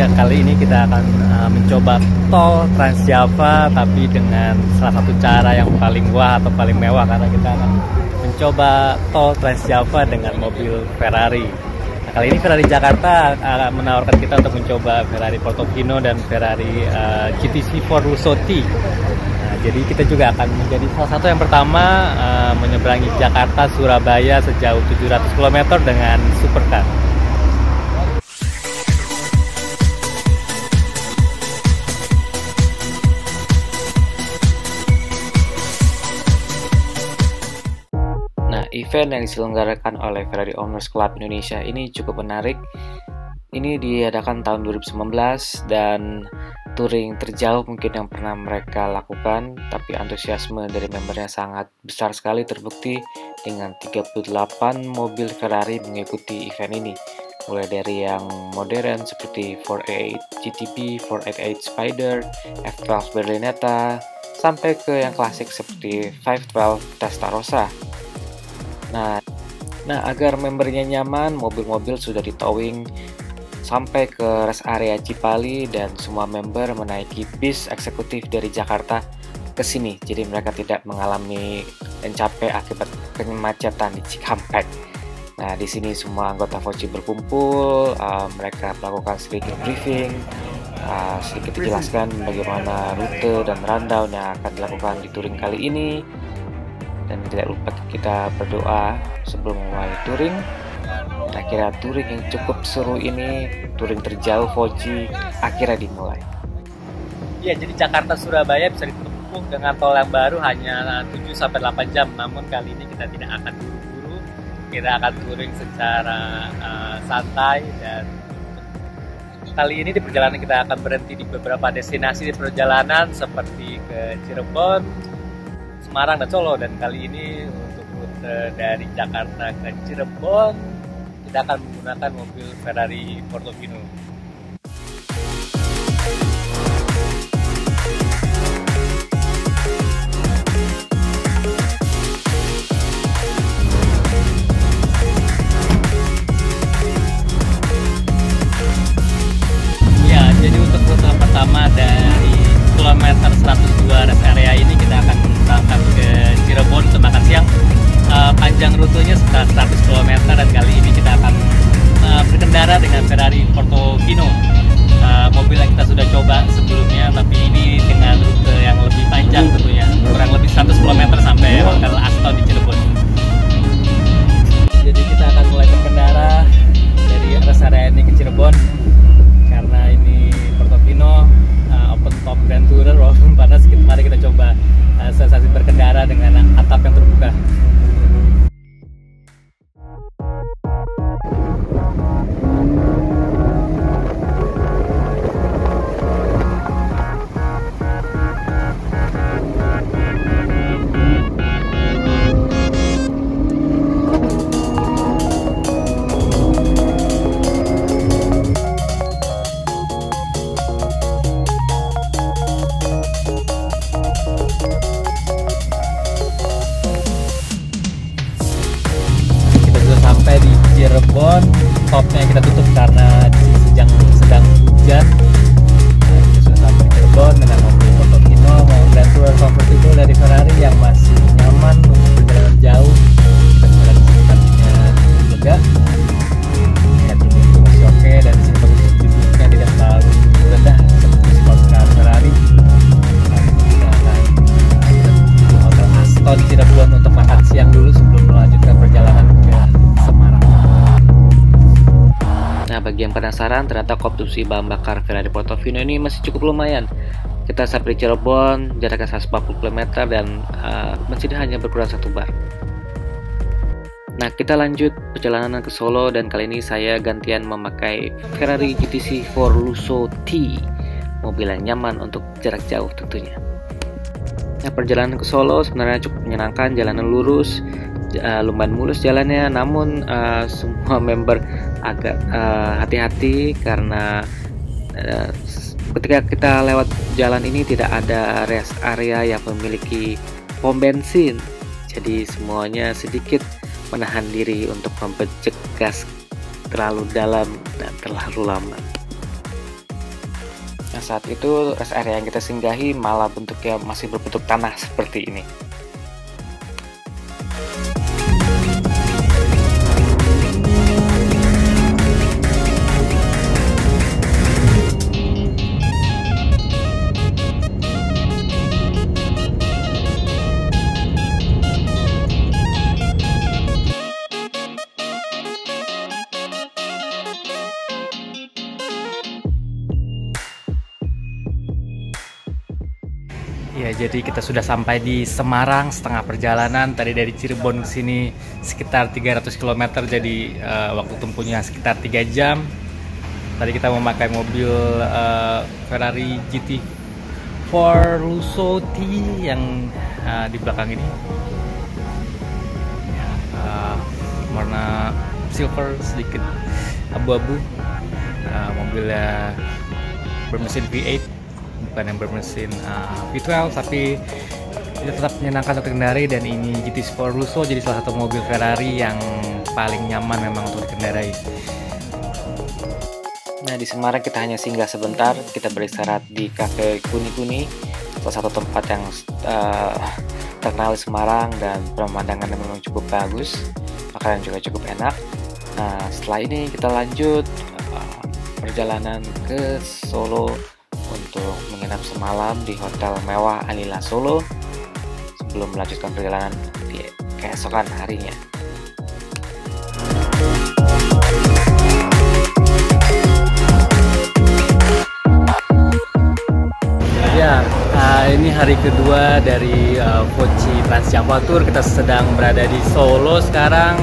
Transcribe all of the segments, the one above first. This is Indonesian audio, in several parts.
Ya, kali ini kita akan mencoba tol Trans Java, tapi dengan salah satu cara yang paling wah atau paling mewah, karena kita akan mencoba tol Trans Java dengan mobil Ferrari. Nah, kali ini Ferrari Jakarta menawarkan kita untuk mencoba Ferrari Portofino dan Ferrari GTC 4 Lusso T. Nah, jadi kita juga akan menjadi salah satu yang pertama menyeberangi Jakarta Surabaya sejauh 700 km dengan supercar. Nah, event yang diselenggarakan oleh Ferrari Owners Club Indonesia ini cukup menarik. Ini diadakan tahun 2019 dan touring terjauh mungkin yang pernah mereka lakukan, tapi antusiasme dari membernya sangat besar sekali, terbukti dengan 38 mobil Ferrari mengikuti event ini. Mulai dari yang modern seperti 488 GTB, 488 Spider, F12 Berlinetta, sampai ke yang klasik seperti 512 Testarossa. Nah, agar membernya nyaman, mobil-mobil sudah ditowing sampai ke rest area Cipali dan semua member menaiki bis eksekutif dari Jakarta ke sini. Jadi mereka tidak mengalami capek akibat kemacetan di Cikampek. Nah, di sini semua anggota Voci berkumpul, mereka melakukan sedikit briefing, sedikit dijelaskan bagaimana rute dan rundown yang akan dilakukan di touring kali ini. Dan tidak lupa kita berdoa sebelum memulai touring. Akhirnya touring yang cukup seru ini, touring terjauh Voci, akhirnya dimulai. Ya, jadi Jakarta Surabaya bisa ditempuh dengan tol yang baru hanya 7-8 jam. Namun kali ini kita tidak akan buru-buru. Kita akan touring secara santai, dan kali ini di perjalanan kita akan berhenti di beberapa destinasi di perjalanan seperti ke Cirebon, Semarang, dan Solo. Dan kali ini untuk rute dari Jakarta ke Cirebon kita akan menggunakan mobil Ferrari Portofino. Ya, jadi untuk rute pertama dari kilometer 102 rest area ini kita akan berangkat ke Cirebon untuk makan siang. Panjang rutenya sekitar 100 km, dan kali ini kita akan berkendara dengan Ferrari Portofino, mobil yang kita sudah coba sebelumnya, tapi ini dengan rute yang lebih panjang tentunya, kurang lebih 100 km sampai Hotel Aston di Cirebon. Jadi kita akan mulai berkendara dari rest area ini ke Cirebon, karena ini Portofino open top Grand Tourer walaupun panas. Mari kita coba sensasi berkendara dengan atap yang terbuka. Sampai di Cirebon, topnya kita tutup karena di sini sedang hujan. Nah, kita sudah sampai di Cirebon dengan mobil Portofino, Grand Tourer Convertible dari Ferrari yang masih nyaman untuk perjalanan jauh. Kita sudah disini lega, headroom itu masih oke, dan di sini posisi duduknya tidak terlalu rendah seperti sportcar Ferrari. Nah, kita naik ke Hotel Aston di Cirebon untuk makan siang dulu sebelum melanjutkan perjalanan ke Semarang. Nah, bagi yang penasaran, ternyata konsumsi bahan bakar Ferrari Portofino ini masih cukup lumayan. Kita sampai di Cirebon, jaraknya 140 km, dan mesin hanya berkurang 1 bar. Nah, kita lanjut perjalanan ke Solo, dan kali ini saya gantian memakai Ferrari GTC 4 Lusso T, mobil yang nyaman untuk jarak jauh tentunya. Nah, perjalanan ke Solo sebenarnya cukup menyenangkan, jalanan lurus, lumayan mulus jalannya, namun semua member agak hati-hati karena ketika kita lewat jalan ini tidak ada rest area yang memiliki pom bensin, jadi semuanya sedikit menahan diri untuk membecek gas terlalu dalam dan terlalu lama. saat itu rest area yang kita singgahi malah bentuknya masih berbentuk tanah seperti ini. Ya, jadi kita sudah sampai di Semarang, setengah perjalanan. Tadi dari Cirebon ke sini sekitar 300 km, jadi waktu tempuhnya sekitar 3 jam. Tadi kita memakai mobil Ferrari GT4 Lusso T yang di belakang ini. Ya, warna silver sedikit abu-abu. Mobilnya bermesin V8, bukan yang bermesin V12, tapi itu tetap menyenangkan untuk dikendarai. Dan ini GT4 Lusso jadi salah satu mobil Ferrari yang paling nyaman memang untuk dikendarai. Nah, di Semarang kita hanya singgah sebentar, kita beristirahat di Cafe Kuni-Kuni, salah satu tempat yang terkenal di Semarang dan pemandangannya memang cukup bagus, makanan juga cukup enak. Nah, setelah ini kita lanjut perjalanan ke Solo untuk menginap semalam di Hotel Mewah Anila Solo sebelum melanjutkan perjalanan di keesokan harinya. Ya, ini hari kedua dari Voci Trans Java Tour. Kita sedang berada di Solo sekarang.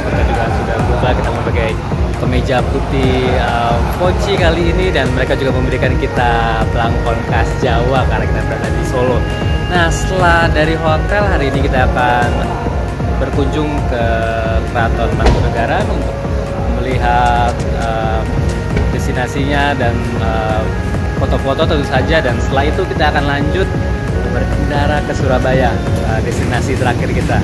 Kita juga sudah berubah, kita memakai kemeja putih Voci kali ini, dan mereka juga memberikan kita belangkon khas Jawa karena kita berada di Solo. Nah, setelah dari hotel, hari ini kita akan berkunjung ke Keraton Mangkunegaran untuk melihat destinasinya dan foto-foto tentu saja. Dan setelah itu kita akan lanjut berkendara ke Surabaya, destinasi terakhir kita.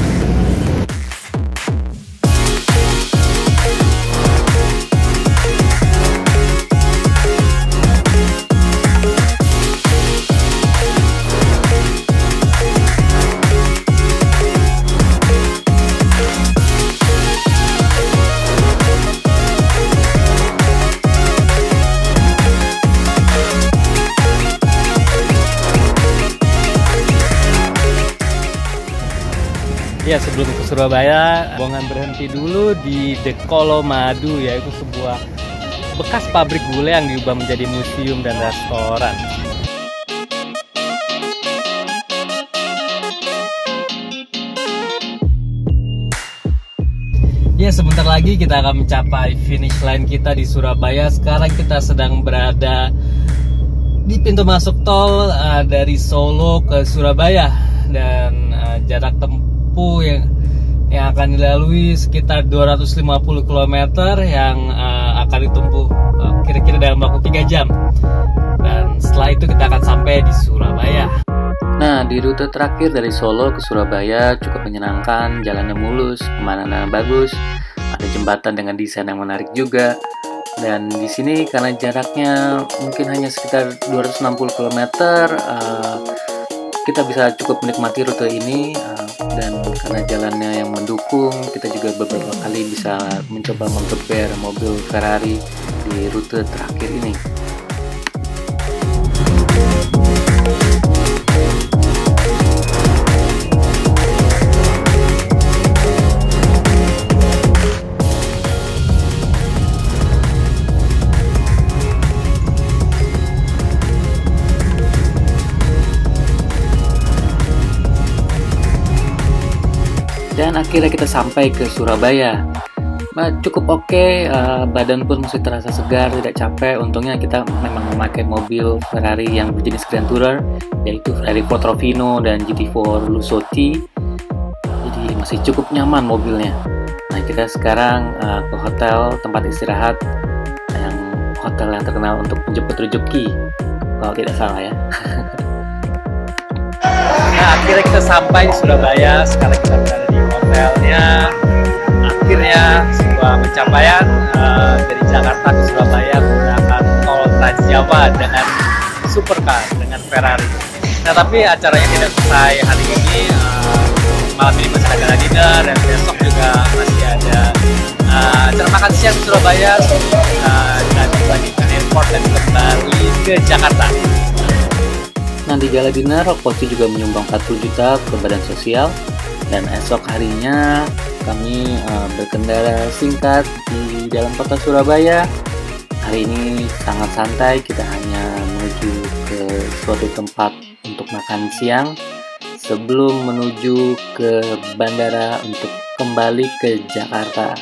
Ya, sebelum ke Surabaya, rombongan berhenti dulu di The Colomadu, yaitu sebuah bekas pabrik gula yang diubah menjadi museum dan restoran. Ya, sebentar lagi kita akan mencapai finish line kita di Surabaya. Sekarang kita sedang berada di pintu masuk tol dari Solo ke Surabaya, dan jarak tempuh yang akan dilalui sekitar 250 km yang akan ditempuh kira-kira dalam waktu 3 jam. Dan setelah itu kita akan sampai di Surabaya. Nah, di rute terakhir dari Solo ke Surabaya cukup menyenangkan, jalannya mulus, pemandangan bagus, ada jembatan dengan desain yang menarik juga. Dan di sini karena jaraknya mungkin hanya sekitar 260 km, kita bisa cukup menikmati rute ini, dan karena jalannya yang mendukung, kita juga beberapa kali bisa mencoba menggeber mobil Ferrari di rute terakhir ini. Dan akhirnya kita sampai ke Surabaya. Cukup oke, badan pun masih terasa segar, tidak capek. Untungnya kita memang memakai mobil Ferrari yang berjenis Grand Tourer, yaitu Ferrari Portofino dan GT4 Lusso T. Jadi masih cukup nyaman mobilnya. Nah, kita sekarang ke hotel tempat istirahat, hotel yang terkenal untuk menjemput rezeki, kalau tidak salah ya. Nah, akhirnya kita sampai di Surabaya. Sekarang kita berada di hotelnya. Akhirnya sebuah pencapaian dari Jakarta ke Surabaya menggunakan tol Trans Java dengan supercar, dengan Ferrari. Nah, tapi acaranya tidak selesai hari ini. Malam ini masih ada dinner dan besok juga masih ada acara makan siang di Surabaya, dan kembali ke airport dan kembali ke Jakarta. Nanti gala dinner, Rockposi juga menyumbang 40 juta ke badan sosial, dan esok harinya kami berkendara singkat di dalam kota Surabaya. Hari ini sangat santai, kita hanya menuju ke suatu tempat untuk makan siang sebelum menuju ke bandara untuk kembali ke Jakarta.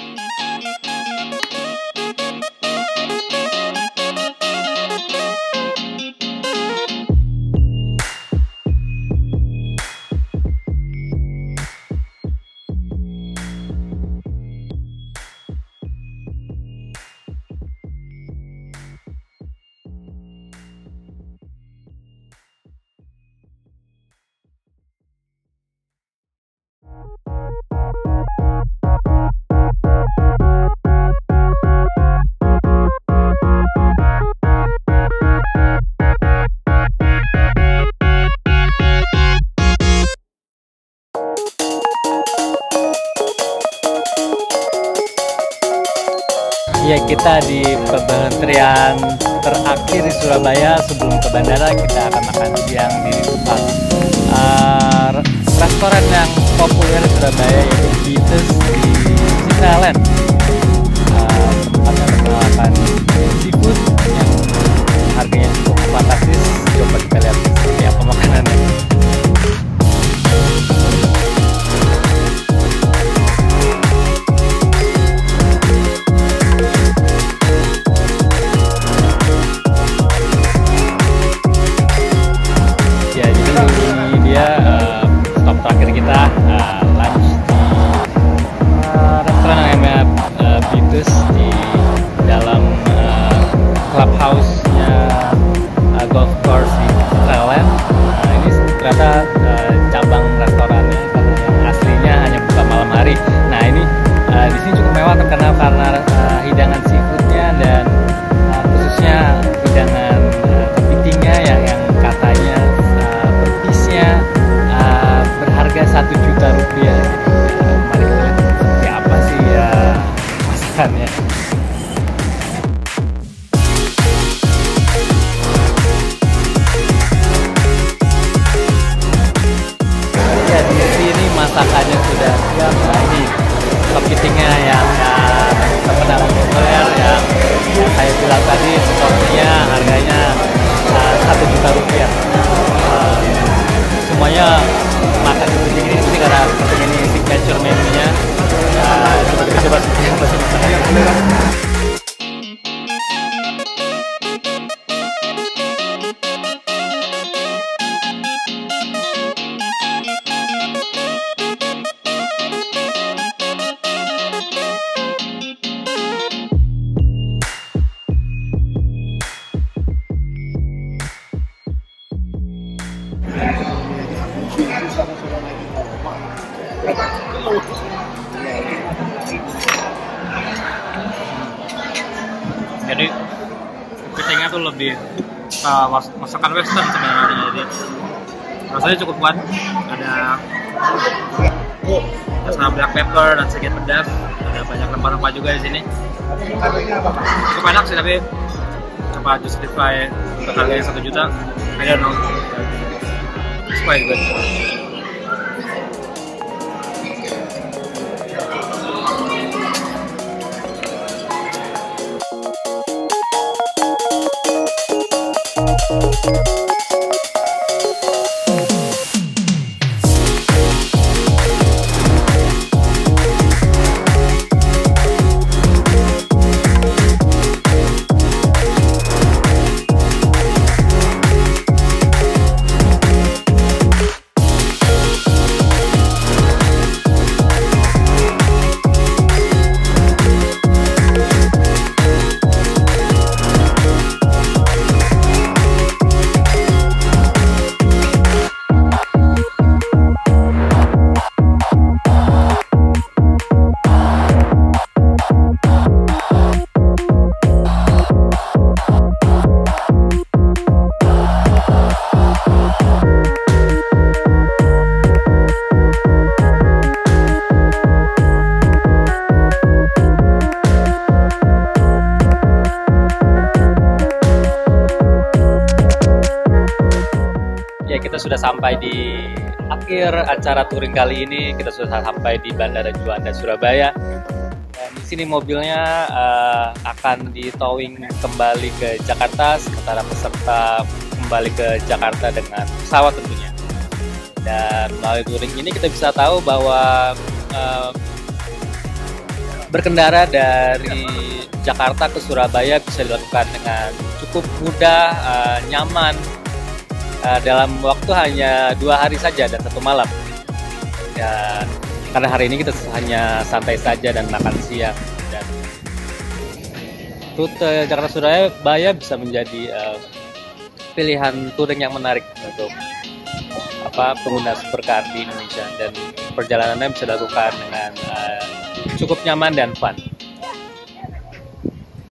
Ya, kita di pengantrian terakhir di Surabaya. Sebelum ke bandara kita akan makan siang di tempat restoran yang populer di Surabaya, yaitu Beatus di Citraland. Tempat yang menawarkan seafood yang harganya cukup fantastis. Coba kita lihat seperti apa makanannya. Stop terakhir kita lunch di restoran namanya Beatus di dalam clubhouse-nya golf course di Citraland. Ini ternyata cabang restorannya, karena yang aslinya hanya buka malam hari. Nah, ini di sini cukup mewah, terkenal karena hidangan seafoodnya dan khususnya hidangan kepitingnya yang katanya berharga 1 juta rupiah. Mari kita lihat seperti apa sih ya masakannya. Ya, di sini masakannya sudah siap. Nah, ini kepitingnya yang terkenal populer yang saya bilang tadi, porsinya harganya 1 juta rupiah. Semuanya makan kepiting ini karena kepiting ini signature menu-nya. Coba kita coba seperti apa sih masakannya. Jadi kepitingnya tuh lebih masakan western sebenarnya, jadi rasanya cukup kuat, ada rasa black pepper dan sedikit pedas, ada banyak rempah-rempah juga di sini. Cukup enak sih, tapi apa justify untuk harganya 1 juta? I don't know. It's quite good. kita sudah sampai di akhir acara touring kali ini. Kita sudah sampai di Bandara Juanda Surabaya. Dan di sini mobilnya akan di towing kembali ke Jakarta, sementara peserta kembali ke Jakarta dengan pesawat tentunya. Dan melalui touring ini kita bisa tahu bahwa berkendara dari Jakarta ke Surabaya bisa dilakukan dengan cukup mudah, nyaman, dalam waktu hanya 2 hari saja dan 1 malam. Dan karena hari ini kita hanya santai saja dan makan siang, dan rute Jakarta Surabaya bisa menjadi pilihan touring yang menarik untuk pengguna supercar di Indonesia, dan perjalanannya bisa dilakukan dengan cukup nyaman dan fun.